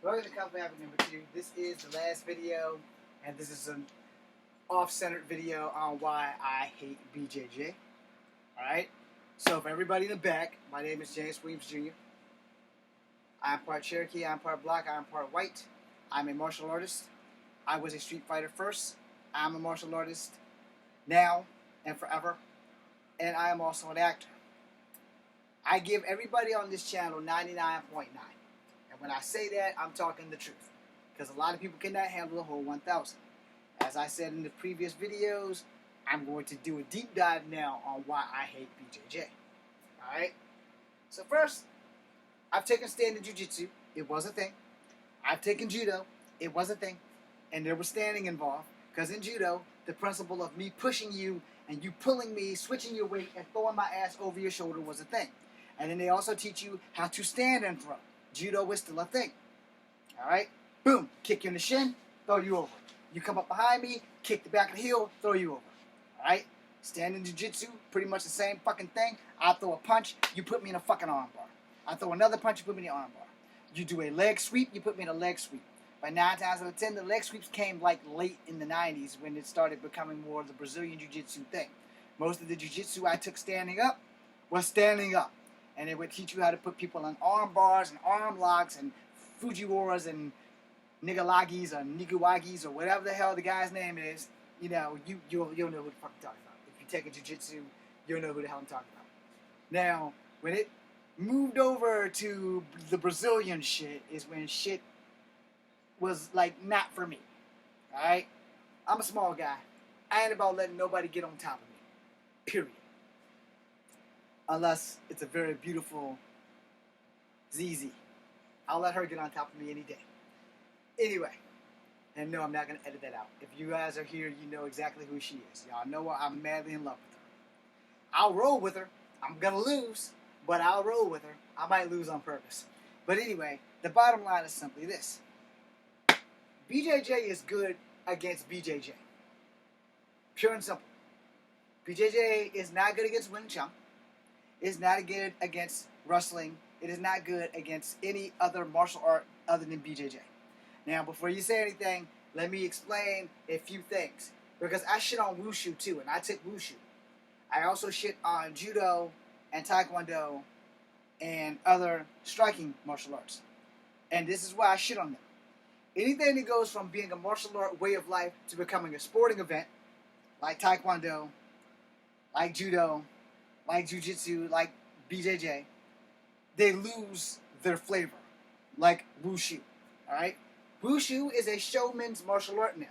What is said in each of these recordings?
Welcome to Company Habit number 2. This is the last video, and this is an off-centered video on why I hate BJJ. Alright? So for everybody in the back, my name is James Williams Jr. I'm part Cherokee, I'm part black, I'm part white. I'm a martial artist. I was a street fighter first. I'm a martial artist now and forever. And I am also an actor. I give everybody on this channel 99.9. And when I say that, I'm talking the truth. Because a lot of people cannot handle the whole 1,000. As I said in the previous videos, I'm going to do a deep dive now on why I hate BJJ. Alright? So first, I've taken standing jiu-jitsu. It was a thing. I've taken judo. It was a thing. And there was standing involved. Because in judo, the principle of me pushing you and you pulling me, switching your weight, and throwing my ass over your shoulder was a thing. And then they also teach you how to stand and throw. Judo is still a thing. Alright? Boom. Kick you in the shin, throw you over. You come up behind me, kick the back of the heel, throw you over. Alright? Standing jiu-jitsu, pretty much the same fucking thing. I throw a punch, you put me in a fucking arm bar. I throw another punch, you put me in the arm bar. You do a leg sweep, you put me in a leg sweep. But 9 times out of 10, the leg sweeps came like late in the 90s when it started becoming more of the Brazilian jiu-jitsu thing. Most of the jiu-jitsu I took standing up was standing up. And it would teach you how to put people on arm bars and arm locks and Fujiwaras and Nigalagis or Niguwagis or whatever the hell the guy's name is. You know, you'll know who the fuck I'm talking about. If you take a jiu-jitsu, you'll know who the hell I'm talking about. Now, when it moved over to the Brazilian shit is when shit was like not for me. Alright? I'm a small guy. I ain't about letting nobody get on top of me. Period. Unless it's a very beautiful ZZ. I'll let her get on top of me any day. Anyway. And no, I'm not going to edit that out. If you guys are here, you know exactly who she is. Y'all know I'm madly in love with her. I'll roll with her. I'm going to lose. But I'll roll with her. I might lose on purpose. But anyway, the bottom line is simply this. BJJ is good against BJJ. Pure and simple. BJJ is not good against Wing Chun. It's not good against wrestling. It is not good against any other martial art other than BJJ. Now, before you say anything, let me explain a few things. Because I shit on Wushu too, and I took Wushu. I also shit on Judo and Taekwondo and other striking martial arts. And this is why I shit on them. Anything that goes from being a martial art way of life to becoming a sporting event, like Taekwondo, like Judo, like Jiu-Jitsu, like BJJ, they lose their flavor, like Wushu. Alright? Wushu is a showman's martial art now.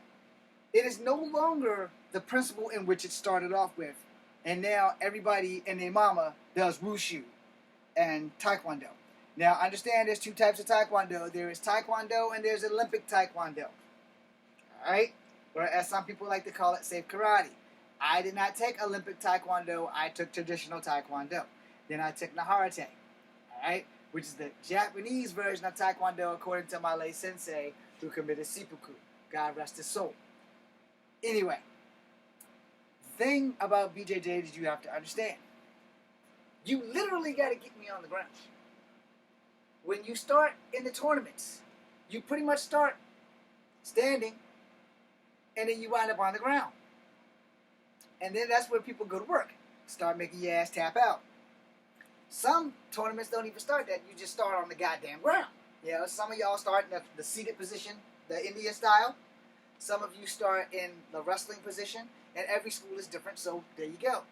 It is no longer the principle in which it started off with. And now everybody and their mama does Wushu and Taekwondo. Now, understand there's 2 types of Taekwondo. There is Taekwondo and there's Olympic Taekwondo. Alright? Or as some people like to call it, safe karate. I did not take Olympic Taekwondo. I took traditional Taekwondo. Then I took Naharate. Alright? Which is the Japanese version of Taekwondo according to my late sensei who committed seppuku. God rest his soul. Anyway. The thing about BJJ that you have to understand. You literally got to get me on the ground. When you start in the tournaments, you pretty much start standing and then you wind up on the ground. And then that's where people go to work. Start making your ass tap out. Some tournaments don't even start that. You just start on the goddamn ground. You know, some of y'all start in the seated position, the Indian style. Some of you start in the wrestling position. And every school is different, so there you go.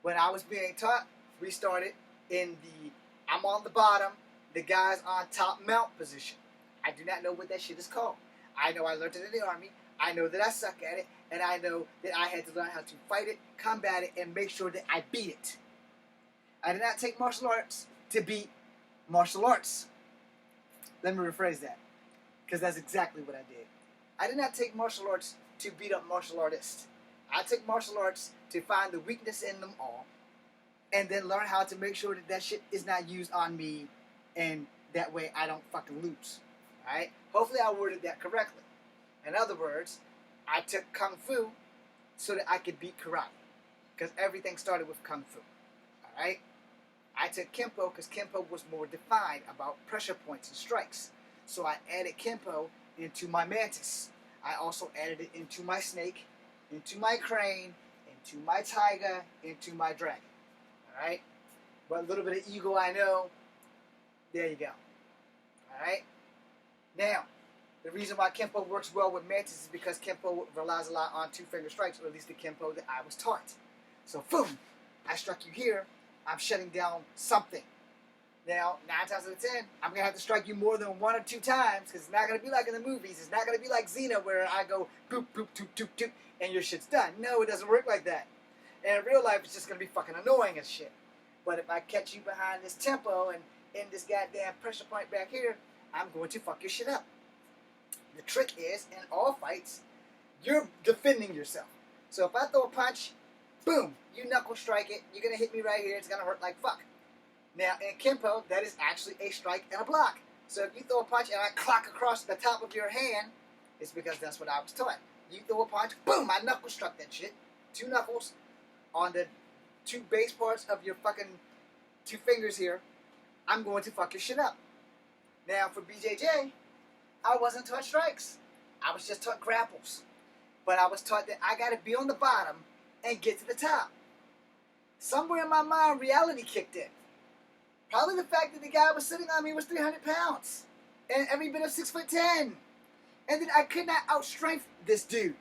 When I was being taught, we started in the I'm on the bottom, the guy's on top mount position. I do not know what that shit is called. I know I learned it in the Army. I know that I suck at it. And I know that I had to learn how to fight it, combat it, and make sure that I beat it. I did not take martial arts to beat martial arts. Let me rephrase that. Because that's exactly what I did. I did not take martial arts to beat up martial artists. I took martial arts to find the weakness in them all. And then learn how to make sure that that shit is not used on me. And that way I don't fucking lose. Alright? Hopefully I worded that correctly. In other words, I took Kung Fu so that I could beat karate. Because everything started with Kung Fu. Alright? I took Kempo because Kempo was more defined about pressure points and strikes. So I added Kempo into my Mantis. I also added it into my Snake, into my Crane, into my Tiger, into my Dragon. Alright? But a little bit of ego I know. There you go. Alright? Now, the reason why Kempo works well with Mantis is because Kempo relies a lot on two-finger strikes, or at least the Kempo that I was taught. So, boom, I struck you here, I'm shutting down something. Now, 9 times out of 10, I'm going to have to strike you more than 1 or 2 times, because it's not going to be like in the movies. It's not going to be like Xena, where I go boop, boop, doop, doop, doop, and your shit's done. No, it doesn't work like that. And in real life, it's just going to be fucking annoying as shit. But if I catch you behind this tempo and in this goddamn pressure point back here, I'm going to fuck your shit up. The trick is, in all fights, you're defending yourself. So if I throw a punch, boom, you knuckle strike it, you're going to hit me right here, it's going to hurt like fuck. Now, in Kempo, that is actually a strike and a block. So if you throw a punch and I clock across the top of your hand, it's because that's what I was taught. You throw a punch, boom, I knuckle struck that shit. 2 knuckles on the 2 base parts of your fucking 2 fingers here. I'm going to fuck your shit up. Now, for BJJ, I wasn't taught strikes. I was just taught grapples. But I was taught that I got to be on the bottom and get to the top. Somewhere in my mind, reality kicked in. Probably the fact that the guy was sitting on me was 300 pounds. And every bit of 6'10". And that I could not outstrength this dude.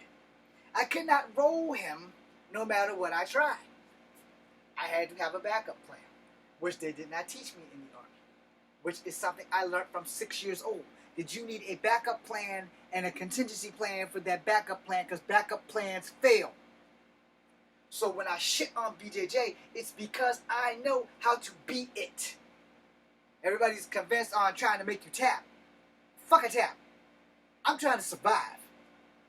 I could not roll him no matter what I tried. I had to have a backup plan, which they did not teach me in the Army, which is something I learned from 6 years old. Did you need a backup plan and a contingency plan for that backup plan? Because backup plans fail. So when I shit on BJJ, it's because I know how to beat it. Everybody's convinced on trying to make you tap. Fuck a tap. I'm trying to survive.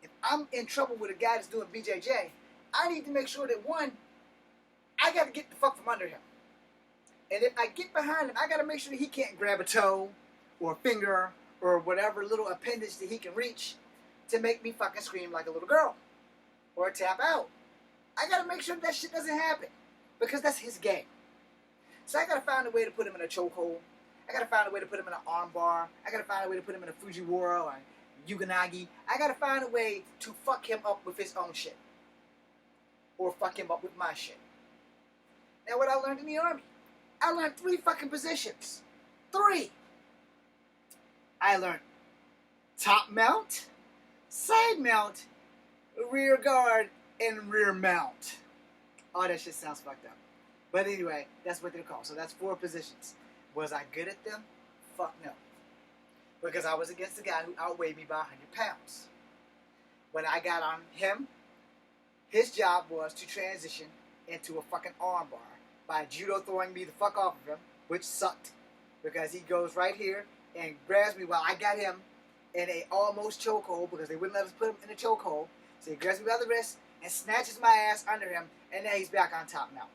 If I'm in trouble with a guy that's doing BJJ, I need to make sure that, one, I got to get the fuck from under him. And if I get behind him, I got to make sure that he can't grab a toe or a finger or whatever little appendage that he can reach to make me fucking scream like a little girl or tap out. I got to make sure that shit doesn't happen because that's his game. So I got to find a way to put him in a chokehold. I got to find a way to put him in an arm bar. I got to find a way to put him in a Fujiwara or Yuganagi. I got to find a way to fuck him up with his own shit. Or fuck him up with my shit. Now what I learned in the Army. I learned 3 fucking positions. 3. I learned top mount, side mount, rear guard, and rear mount. Oh, that shit sounds fucked up. But anyway, that's what they're called. So that's 4 positions. Was I good at them? Fuck no. Because I was against a guy who outweighed me by 100 pounds. When I got on him, his job was to transition into a fucking arm bar by judo throwing me the fuck off of him, which sucked. Because he goes right here and grabs me while I got him in a almost chokehold because they wouldn't let us put him in a chokehold. So he grabs me by the wrist and snatches my ass under him, and now he's back on top now.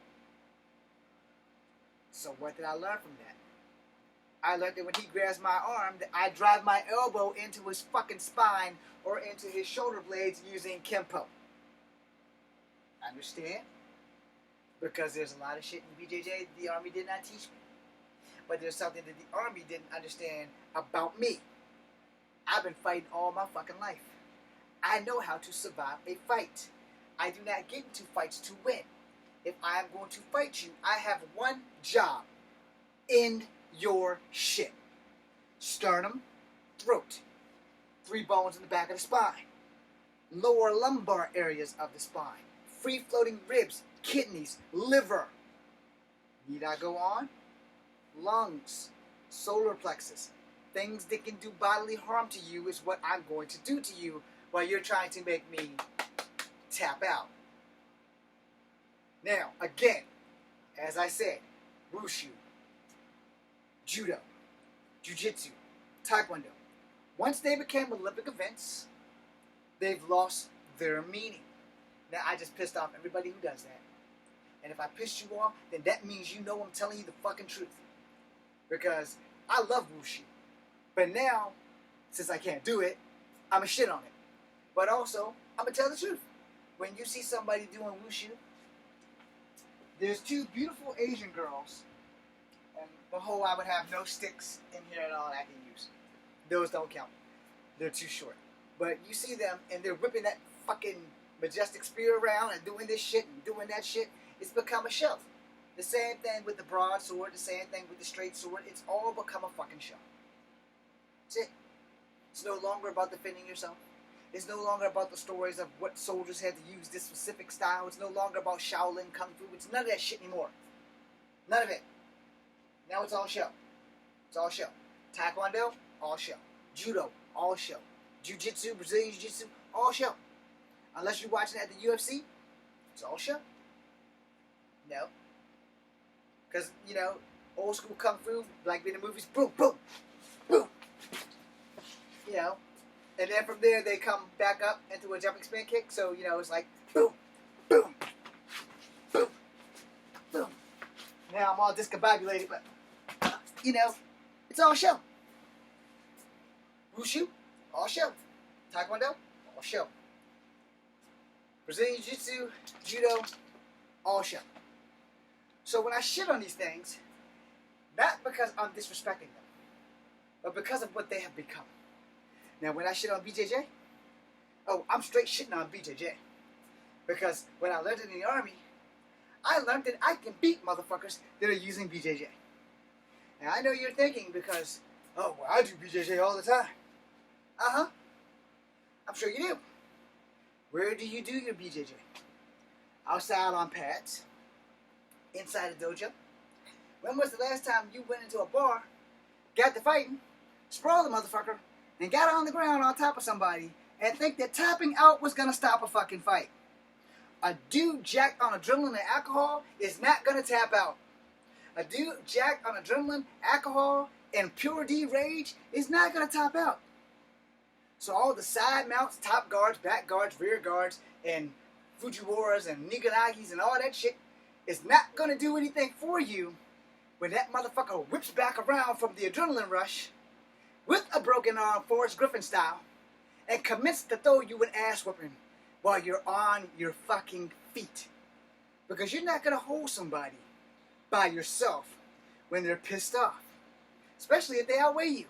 So what did I learn from that? I learned that when he grabs my arm, that I drive my elbow into his fucking spine or into his shoulder blades using Kempo. Understand? Because there's a lot of shit in BJJ the Army did not teach me. But there's something that the Army didn't understand about me. I've been fighting all my fucking life. I know how to survive a fight. I do not get into fights to win. If I am going to fight you, I have one job. End your shit. Sternum, throat, 3 bones in the back of the spine, lower lumbar areas of the spine, free-floating ribs, kidneys, liver. Need I go on? Lungs, solar plexus. Things that can do bodily harm to you is what I'm going to do to you while you're trying to make me tap out. Now, again, as I said, wushu, judo, jiu-jitsu, taekwondo. Once they became Olympic events, they've lost their meaning. Now, I just pissed off everybody who does that. And if I pissed you off, then that means you know I'm telling you the fucking truth. Because I love wushu. But now, since I can't do it, I'm going to shit on it. But also, I'm going to tell the truth. When you see somebody doing wushu, there's 2 beautiful Asian girls. And the whole I would have no sticks in here at all that I can use. those don't count. They're too short. But you see them, and they're whipping that fucking majestic spear around and doing this shit and doing that shit. It's become a show. The same thing with the broadsword, the same thing with the straight sword. It's all become a fucking show. That's it. It's no longer about defending yourself. It's no longer about the stories of what soldiers had to use this specific style. It's no longer about Shaolin Kung Fu. It's none of that shit anymore. None of it. Now it's all show. It's all show. Taekwondo, all show. Judo, all show. Jiu-Jitsu, Brazilian Jiu-Jitsu, all show. Unless you're watching it at the UFC, it's all show. No. Because, you know, old school Kung Fu, like in the movies, boom, boom, boom. You know, and then from there they come back up into a jumping spin kick. So, you know, it's like boom, boom, boom, boom. Now I'm all discombobulated, but, you know, it's all show. Wushu, all show. Taekwondo, all show. Brazilian Jiu-Jitsu, Judo, all show. So when I shit on these things, not because I'm disrespecting them, but because of what they have become. Now, when I shit on BJJ, oh, I'm straight shitting on BJJ. Because when I learned it in the Army, I learned that I can beat motherfuckers that are using BJJ. Now, I know you're thinking because, oh, well, I do BJJ all the time. Uh-huh. I'm sure you do. Where do you do your BJJ? Outside on pads? Inside a dojo? When was the last time you went into a bar, got to fighting, sprawled the motherfucker, and got on the ground on top of somebody and think that tapping out was going to stop a fucking fight? A dude jacked on adrenaline and alcohol is not going to tap out. A dude jacked on adrenaline, alcohol, and pure D rage is not going to tap out. So all the side mounts, top guards, back guards, rear guards, and Fujiwaras and Niganagis and all that shit is not going to do anything for you when that motherfucker whips back around from the adrenaline rush with a broken arm, Forrest Griffin style, and commits to throw you an ass whooping while you're on your fucking feet. Because you're not going to hold somebody by yourself when they're pissed off. Especially if they outweigh you.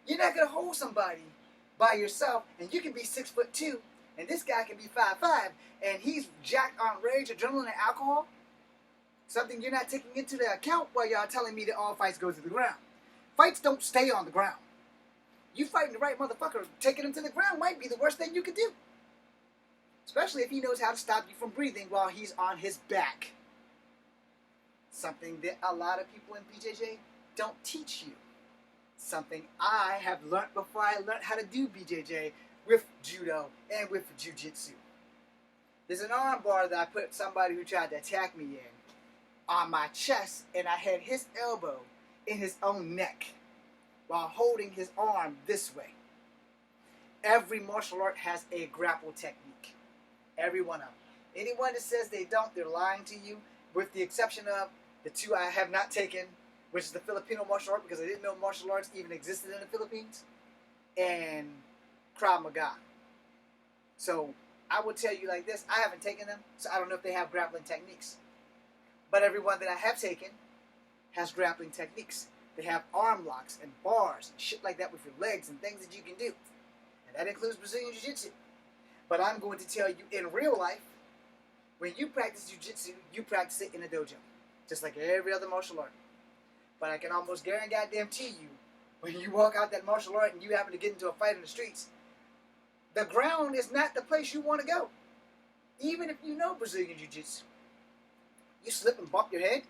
You're not going to hold somebody by yourself, and you can be 6'2", and this guy can be 5'5", and he's jacked on rage, adrenaline, and alcohol. Something you're not taking into the account while y'all telling me that all fights go to the ground. Fights don't stay on the ground. You fighting the right motherfucker, taking him to the ground might be the worst thing you could do. Especially if he knows how to stop you from breathing while he's on his back. Something that a lot of people in BJJ don't teach you. Something I have learned before I learned how to do BJJ with Judo and with Jiu-Jitsu. There's an arm bar that I put somebody who tried to attack me in on my chest, and I had his elbow in his own neck while holding his arm this way. Every martial art has a grapple technique. Every one of them. Anyone that says they don't, they're lying to you, with the exception of the two I have not taken, which is the Filipino martial art, because I didn't know martial arts even existed in the Philippines, and Krav Maga. So I will tell you like this, I haven't taken them, so I don't know if they have grappling techniques. But everyone that I have taken has grappling techniques. They have arm locks and bars and shit like that with your legs and things that you can do. And that includes Brazilian Jiu-Jitsu. But I'm going to tell you, in real life, when you practice Jiu-Jitsu, you practice it in a dojo. Just like every other martial art. But I can almost guarantee you, when you walk out that martial art and you happen to get into a fight in the streets, the ground is not the place you want to go. Even if you know Brazilian Jiu-Jitsu. You slip and bump your head,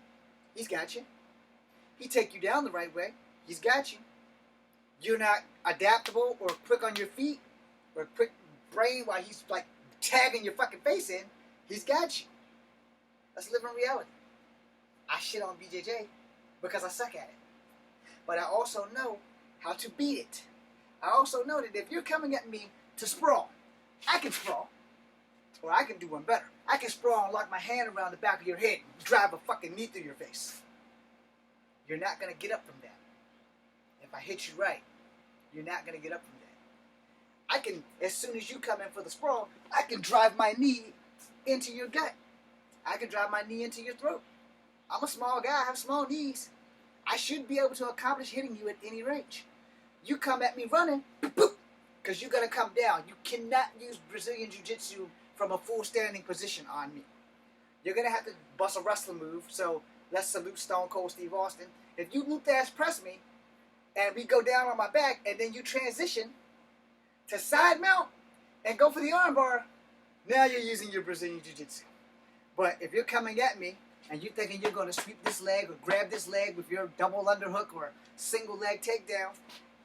he's got you. He take you down the right way, he's got you. You're not adaptable or quick on your feet or quick brain while he's like tagging your fucking face in, he's got you. Let's live in reality. I shit on BJJ because I suck at it. But I also know how to beat it. I also know that if you're coming at me to sprawl, I can sprawl. Or I can do one better. I can sprawl and lock my hand around the back of your head and drive a fucking knee through your face. You're not going to get up from that. If I hit you right, you're not going to get up from that. I can, as soon as you come in for the sprawl, I can drive my knee into your gut. I can drive my knee into your throat. I'm a small guy, I have small knees. I should be able to accomplish hitting you at any range. you come at me running, boop, because you're going to come down. You cannot use Brazilian Jiu-Jitsu from a full standing position on me. You're going to have to bust a wrestling move. So let's salute Stone Cold Steve Austin. If you loop ass press me and we go down on my back and then you transition to side mount and go for the armbar, now you're using your Brazilian Jiu-Jitsu. But if you're coming at me and you're thinking you're going to sweep this leg or grab this leg with your double underhook or single leg takedown,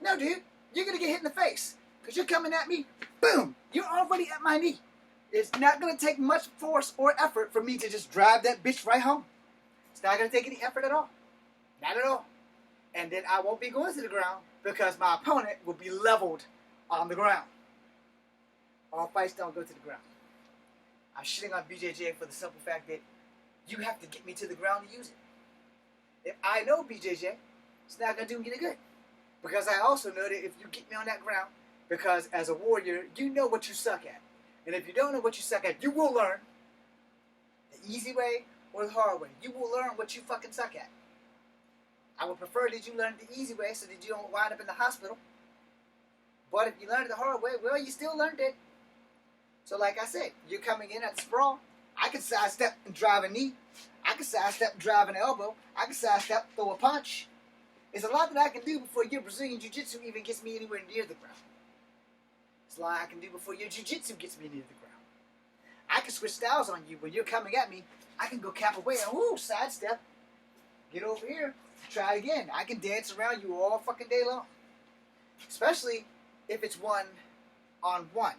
no, dude, you're going to get hit in the face. Because you're coming at me, boom, you're already at my knee. It's not going to take much force or effort for me to just drive that bitch right home. It's not going to take any effort at all. Not at all. And then I won't be going to the ground because my opponent will be leveled on the ground. All fights don't go to the ground. I'm shitting on BJJ for the simple fact that you have to get me to the ground to use it. If I know BJJ, it's not going to do me any good. Because I also know that if you get me on that ground, because as a warrior, you know what you suck at. And if you don't know what you suck at, you will learn the easy way or the hard way. You will learn what you fucking suck at. I would prefer that you learn it the easy way so that you don't wind up in the hospital. But if you learn it the hard way, well, you still learned it. So like I said, you're coming in at the sprawl. I can sidestep and drive a knee. I can sidestep and drive an elbow. I can sidestep, throw a punch. There's a lot that I can do before your Brazilian Jiu-Jitsu even gets me anywhere near the ground. There's a lot I can do before your Jiu-Jitsu gets me near the ground. I can switch styles on you. When you're coming at me, I can go capoeira. Ooh, sidestep. Get over here. Try it again. I can dance around you all fucking day long. Especially if it's one-on-one.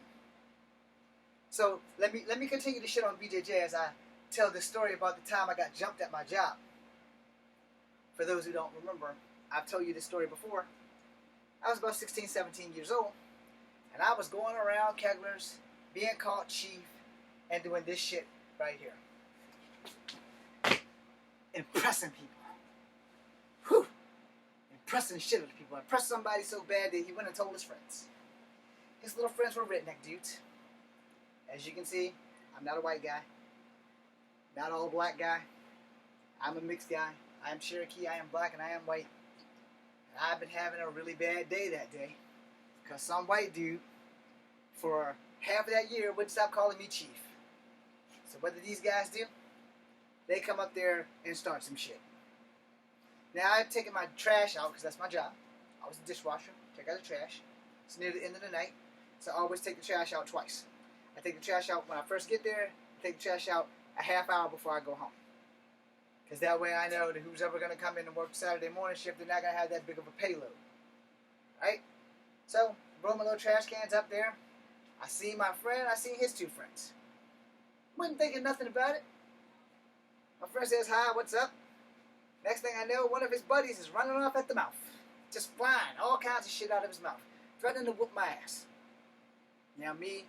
So let me continue to shit on BJJ as I tell this story about the time I got jumped at my job. For those who don't remember, I've told you this story before. I was about 16, 17 years old, and I was going around Kegler's, being called chief, and doing this shit right here. Impressing people. Whew. Impressing shit out of people. I impressed somebody so bad that he went and told his friends. His little friends were redneck dudes. As you can see, I'm not a white guy. Not all black guy. I'm a mixed guy. I am Cherokee, I am black, and I am white. And I've been having a really bad day that day. Because some white dude, for half of that year, wouldn't stop calling me chief. So what did these guys do? They come up there and start some shit. Now, I've taken my trash out, because that's my job. I was a dishwasher. Take out the trash. It's near the end of the night, so I always take the trash out twice. I take the trash out when I first get there. I take the trash out a half hour before I go home. Because that way I know that who's ever going to come in and work Saturday morning shift, they're not going to have that big of a payload. Right? So, roll my little trash cans up there. I see my friend, I see his two friends. Wasn't thinking nothing about it. My friend says, hi, what's up? Next thing I know, one of his buddies is running off at the mouth. Just flying all kinds of shit out of his mouth. Threatening to whoop my ass. Now me,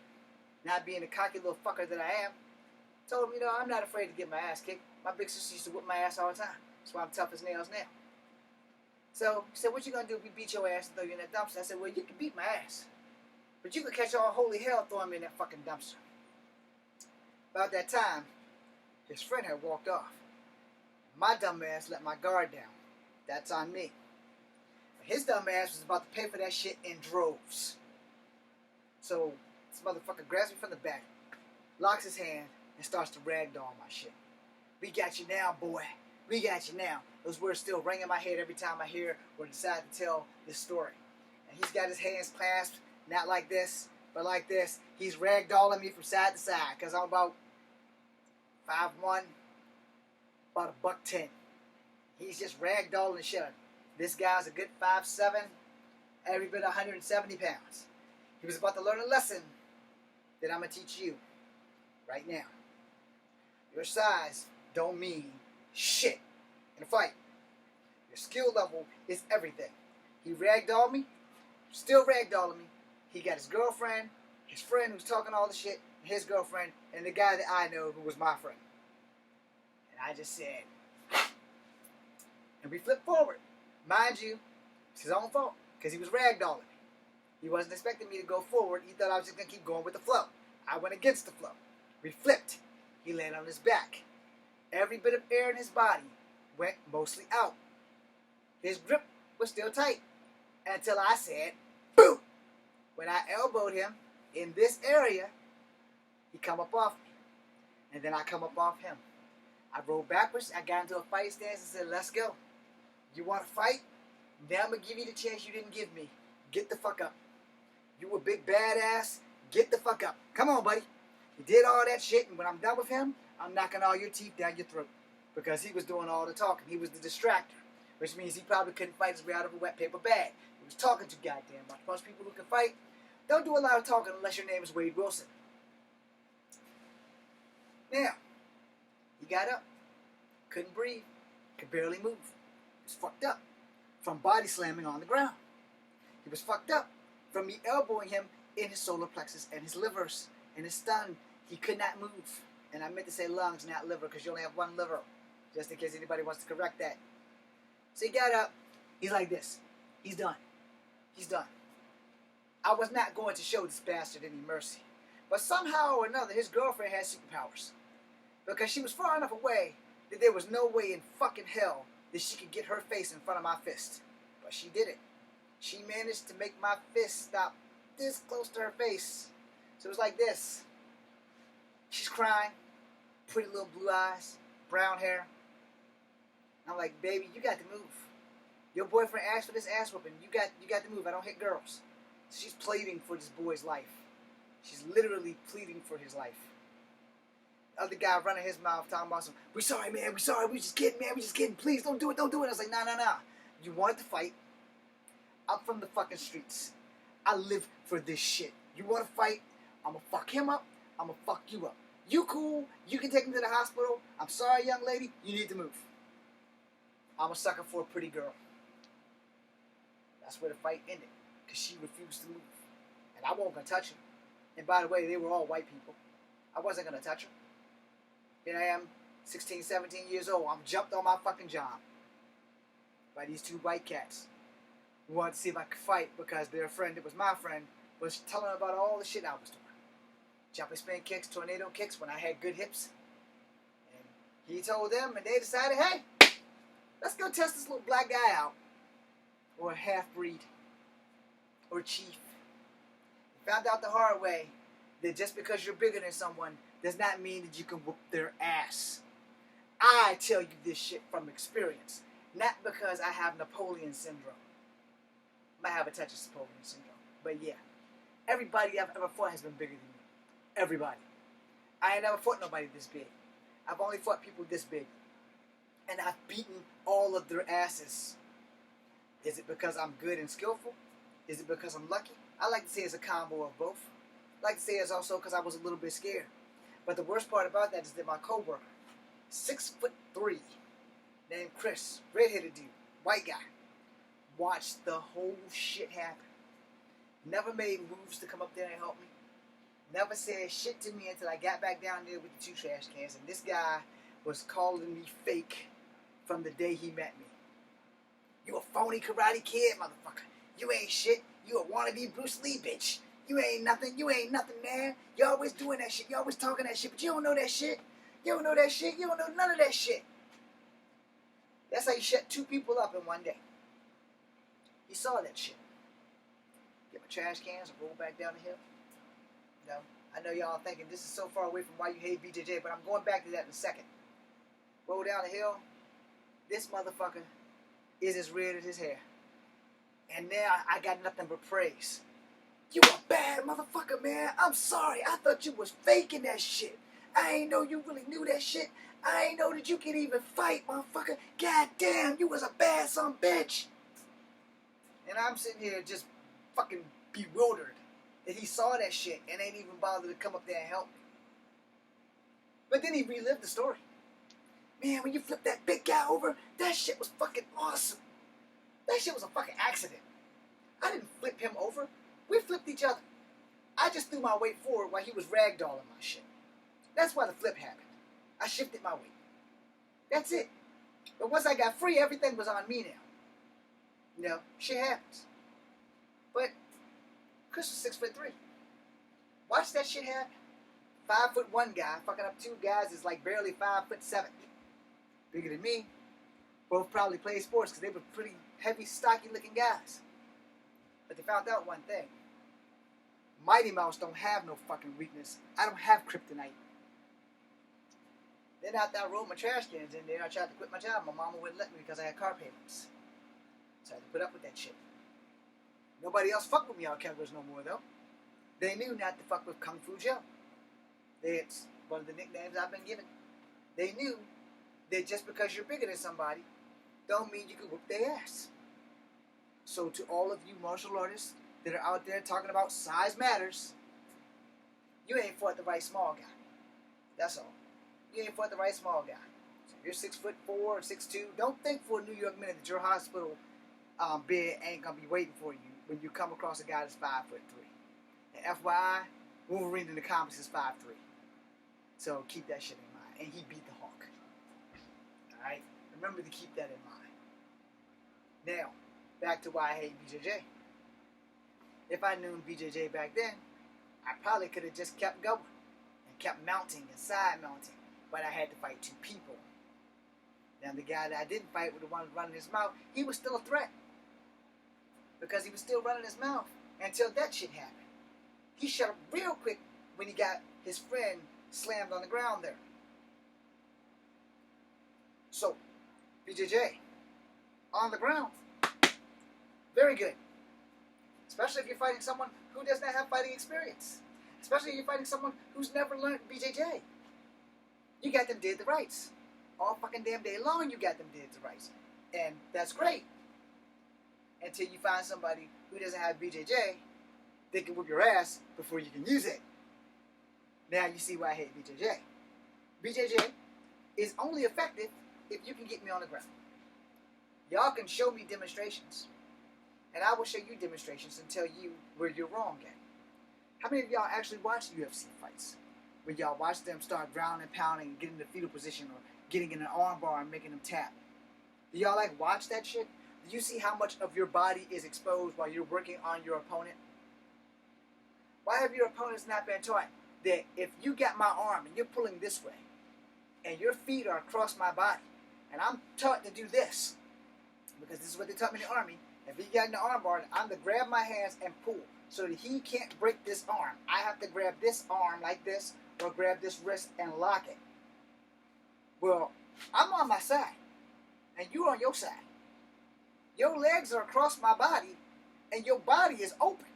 not being the cocky little fucker that I am, told him, I'm not afraid to get my ass kicked. My big sister used to whip my ass all the time. That's why I'm tough as nails now. So he said, what you gonna do if we beat your ass and throw you in that dumpster? I said, well, you can beat my ass, but you can catch all holy hell and throw me in that fucking dumpster. About that time, his friend had walked off. My dumb ass let my guard down. That's on me. His dumb ass was about to pay for that shit in droves. So this motherfucker grabs me from the back, locks his hand, and starts to ragdoll my shit. We got you now, boy. We got you now. Those words still ring in my head every time I hear or decide to tell this story. And he's got his hands clasped, not like this, but like this. He's ragdolling me from side to side because I'm about 5'1", about $110. He's just ragdolling the shit out of me. This guy's a good 5'7", every bit 170 pounds. He was about to learn a lesson that I'm going to teach you right now. Your size don't mean shit in a fight. Your skill level is everything. He ragdolled me, still ragdolling me. He got his girlfriend, his friend who's talking all the shit, his girlfriend, and the guy that I know who was my friend. And I just said, and we flipped forward. Mind you, it's his own fault, because he was ragdolling me. He wasn't expecting me to go forward. He thought I was just going to keep going with the flow. I went against the flow. We flipped. He landed on his back. Every bit of air in his body went mostly out. His grip was still tight. until I said, boom! When I elbowed him in this area, he come up off me. And then I come up off him. I rolled backwards. I got into a fight stance and said, let's go. You want to fight? Now I'm going to give you the chance you didn't give me. Get the fuck up. You a big badass. Get the fuck up. Come on, buddy. He did all that shit, and when I'm done with him, I'm knocking all your teeth down your throat. Because he was doing all the talking. He was the distractor. Which means he probably couldn't fight his way out of a wet paper bag. He was talking too goddamn much. Most people who can fight don't do a lot of talking unless your name is Wade Wilson. Now, he got up. Couldn't breathe. Could barely move. He was fucked up from body slamming on the ground. He was fucked up from me elbowing him in his solar plexus and his livers and his stomach. He could not move. And I meant to say lungs, not liver, because you only have one liver. Just in case anybody wants to correct that. So he got up. He's like this. He's done. He's done. I was not going to show this bastard any mercy. But somehow or another, his girlfriend had superpowers. Because she was far enough away that there was no way in fucking hell that she could get her face in front of my fist. But she did it. She managed to make my fist stop this close to her face. So it was like this. She's crying. Pretty little blue eyes. Brown hair. I'm like, baby, you got to move. Your boyfriend asked for this ass whooping. You got to move. I don't hit girls. She's pleading for this boy's life. She's literally pleading for his life. The other guy running his mouth talking about some, we sorry, man, we sorry, we just kidding, man, we just kidding, please, don't do it. I was like, nah. You wanted to fight. I'm from the fucking streets. I live for this shit. You want to fight? I'm going to fuck him up. I'm going to fuck you up. You cool. You can take him to the hospital. I'm sorry, young lady. You need to move. I'm a sucker for a pretty girl. That's where the fight ended. Because she refused to move. And I wasn't going to touch her. And by the way, they were all white people. I wasn't going to touch her. Here I am, 16, 17 years old. I'm jumped on my fucking job by these two white cats who wanted to see if I could fight because their friend that was my friend was telling about all the shit I was doing. Jumping spin kicks, tornado kicks when I had good hips. And he told them and they decided, hey, let's go test this little black guy out. Or a half-breed. Or a chief. Found out the hard way that just because you're bigger than someone does not mean that you can whoop their ass. I tell you this shit from experience, not because I have Napoleon syndrome. I might have a touch of Napoleon syndrome, but yeah, everybody I've ever fought has been bigger than me. Everybody. I ain't never fought nobody this big. I've only fought people this big, and I've beaten all of their asses. Is it because I'm good and skillful? Is it because I'm lucky? I like to say it's a combo of both. I like to say it's also because I was a little bit scared. But the worst part about that is that my coworker, 6'3", named Chris, red-headed dude, white guy, watched the whole shit happen. Never made moves to come up there and help me. Never said shit to me until I got back down there with the two trash cans. And this guy was calling me fake from the day he met me. You a phony Karate Kid, motherfucker. You ain't shit. You a wannabe Bruce Lee, bitch. You ain't nothing. You ain't nothing, man. You always doing that shit. You always talking that shit, but you don't know that shit. You don't know that shit. You don't know none of that shit. That's how you shut two people up in one day. He saw that shit. Get my trash cans and roll back down the hill. You know, I know y'all thinking this is so far away from why you hate BJJ, but I'm going back to that in a second. Roll down the hill. This motherfucker is as red as his hair. And now I got nothing but praise. You a bad motherfucker, man. I'm sorry. I thought you was faking that shit. I ain't know you really knew that shit. I ain't know that you could even fight, motherfucker. God damn, you was a bad son bitch. And I'm sitting here just fucking bewildered that he saw that shit and ain't even bothered to come up there and help me. But then he relived the story. Man, when you flipped that big guy over, that shit was fucking awesome. That shit was a fucking accident. I didn't flip him over. We flipped each other. I just threw my weight forward while he was ragdolling my shit. That's why the flip happened. I shifted my weight. That's it. But once I got free, everything was on me now. You know, shit happens. But Chris was 6'3". Watch that shit happen. 5'1" guy fucking up two guys is like barely 5'7". Bigger than me. Both probably played sports because they were pretty heavy, stocky looking guys. But they found out one thing. Mighty Mouse don't have no fucking weakness. I don't have kryptonite. Then after I rolled my trash cans in there, I tried to quit my job. My mama wouldn't let me because I had car payments. So I had to put up with that shit. Nobody else fucked with me on cameras no more, though. They knew not to fuck with Kung Fu Joe. It's one of the nicknames I've been given. They knew that just because you're bigger than somebody, don't mean you can whoop their ass. So to all of you martial artists that are out there talking about size matters, you ain't fought the right small guy. That's all. You ain't fought the right small guy. So if you're 6'4" or 6'2", don't think for a New York minute that your hospital bed ain't gonna be waiting for you when you come across a guy that's 5'3". And FYI, Wolverine in the comics is 5'3". So keep that shit in mind. And he beat the Hulk. Alright? Remember to keep that in mind. Now, back to why I hate BJJ. If I knew BJJ back then, I probably could have just kept going and kept mounting and side mounting. But I had to fight two people. Now the guy that I didn't fight with, the one running his mouth, he was still a threat. Because he was still running his mouth until that shit happened. He shut up real quick when he got his friend slammed on the ground there. So, BJJ, on the ground, very good. Especially if you're fighting someone who does not have fighting experience. Especially if you're fighting someone who's never learned BJJ. You got them dead to rights. All fucking damn day long you got them dead to rights. And that's great. Until you find somebody who doesn't have BJJ, they can whip your ass before you can use it. Now you see why I hate BJJ. BJJ is only effective if you can get me on the ground. Y'all can show me demonstrations. And I will show you demonstrations and tell you where you're wrong at. How many of y'all actually watch UFC fights? When y'all watch them start grounding and pounding and getting in the fetal position or getting in an arm bar and making them tap? Do y'all like watch that shit? Do you see how much of your body is exposed while you're working on your opponent? Why have your opponents not been taught that if you got my arm and you're pulling this way and your feet are across my body and I'm taught to do this, because this is what they taught me in the Army, if he got in the arm bar, I'm to grab my hands and pull so that he can't break this arm. I have to grab this arm like this or grab this wrist and lock it. Well, I'm on my side and you're on your side. Your legs are across my body and your body is open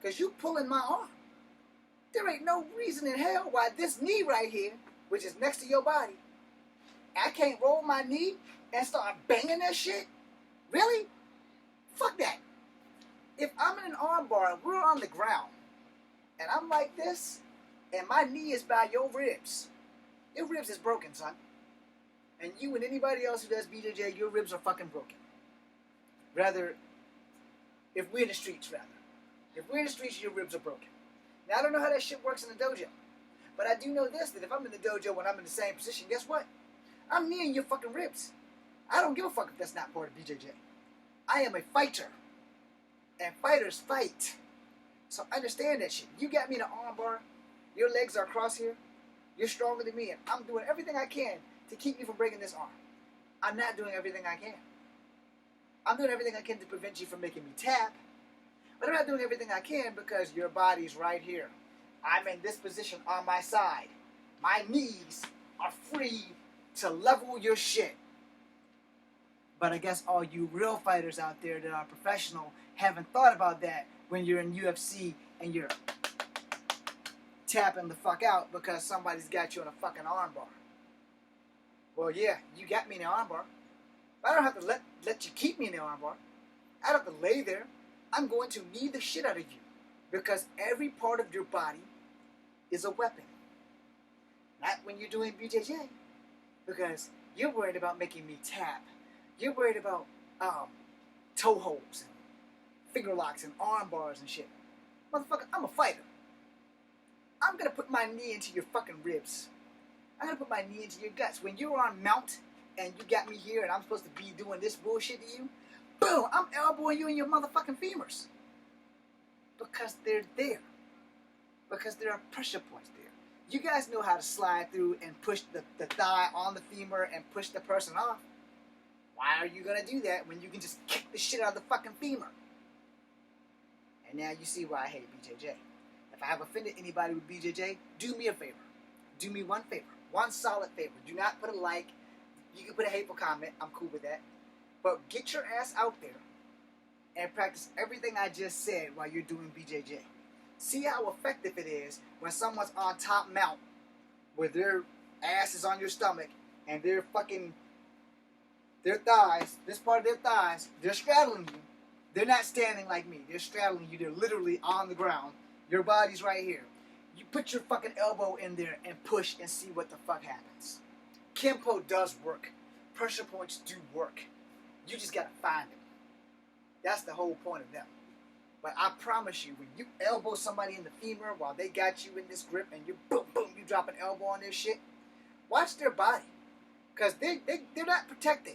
because you pulling my arm. There ain't no reason in hell why this knee right here, which is next to your body, I can't roll my knee and start banging that shit? Really? Fuck that. If I'm in an arm bar and we're on the ground and I'm like this and my knee is by your ribs is broken, son. And you and anybody else who does BJJ, your ribs are fucking broken. Rather, if we're in the streets, If we're in the streets, your ribs are broken. Now, I don't know how that shit works in the dojo. But I do know this, that if I'm in the dojo when I'm in the same position, guess what? I'm kneeing your fucking ribs. I don't give a fuck if that's not part of BJJ. I am a fighter. And fighters fight. So understand that shit. You got me in an arm bar. Your legs are across here. You're stronger than me. And I'm doing everything I can to keep you from breaking this arm. I'm not doing everything I can. I'm doing everything I can to prevent you from making me tap. But I'm not doing everything I can because your body's right here. I'm in this position on my side. My knees are free to level your shit. But I guess all you real fighters out there that are professional haven't thought about that when you're in UFC and you're tapping the fuck out because somebody's got you in a fucking armbar. Well, yeah, you got me in the armbar. But I don't have to let you keep me in the armbar. I don't have to lay there. I'm going to knee the shit out of you because every part of your body is a weapon. Not when you're doing BJJ because you're worried about making me tap. You're worried about toe holds and finger locks and arm bars and shit. Motherfucker, I'm a fighter. I'm going to put my knee into your fucking ribs. I'm going to put my knee into your guts. When you're on mount and you got me here and I'm supposed to be doing this bullshit to you, boom, I'm elbowing you in your motherfucking femurs. Because they're there. Because there are pressure points there. You guys know how to slide through and push the thigh on the femur and push the person off. Why are you going to do that when you can just kick the shit out of the fucking femur? And now you see why I hate BJJ. If I have offended anybody with BJJ, do me a favor. Do me one favor. One solid favor. Do not put a like. You can put a hateful comment. I'm cool with that. But get your ass out there and practice everything I just said while you're doing BJJ. See how effective it is when someone's on top mount where their ass is on your stomach and their thighs, this part of their thighs, they're straddling you. They're not standing like me. They're straddling you. They're literally on the ground. Your body's right here. You put your fucking elbow in there and push and see what the fuck happens. Kempo does work. Pressure points do work. You just gotta find them. That's the whole point of them. But I promise you, when you elbow somebody in the femur while they got you in this grip and you boom, boom, you drop an elbow on their shit, watch their body. Because they're not protected.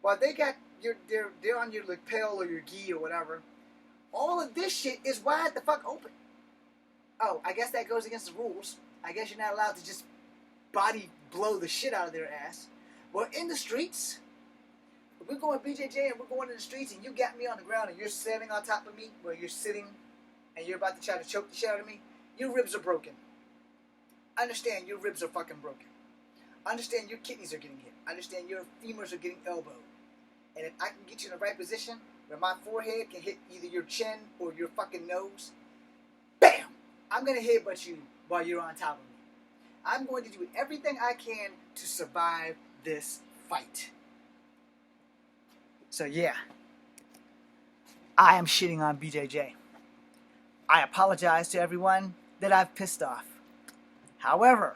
While they got they're on your lapel or your gi or whatever, all of this shit is wide the fuck open. Oh, I guess that goes against the rules. I guess you're not allowed to just body blow the shit out of their ass. Well, in the streets, if we're going BJJ and we're going in the streets and you got me on the ground and you're standing on top of me, where you're sitting and you're about to try to choke the shit out of me, your ribs are broken. Understand your ribs are fucking broken. Understand your kidneys are getting hit. Understand your femurs are getting elbowed. And if I can get you in the right position where my forehead can hit either your chin or your fucking nose, bam! I'm going to headbutt you while you're on top of me. I'm going to do everything I can to survive this fight. So yeah, I am shitting on BJJ. I apologize to everyone that I've pissed off. However,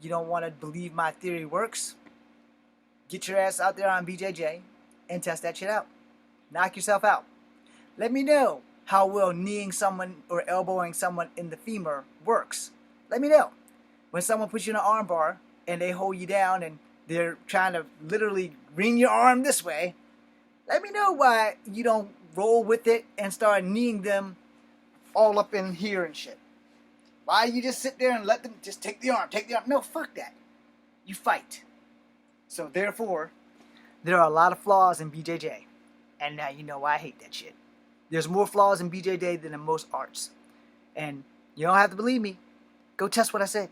you don't want to believe my theory works? Get your ass out there on BJJ and test that shit out. Knock yourself out. Let me know how well kneeing someone or elbowing someone in the femur works. Let me know. When someone puts you in an arm bar and they hold you down and they're trying to literally wring your arm this way, let me know why you don't roll with it and start kneeing them all up in here and shit. Why you just sit there and let them just take the arm, take the arm? No, fuck that. You fight. So therefore, there are a lot of flaws in BJJ. And now you know why I hate that shit. There's more flaws in BJJ than in most arts. And you don't have to believe me. Go test what I said.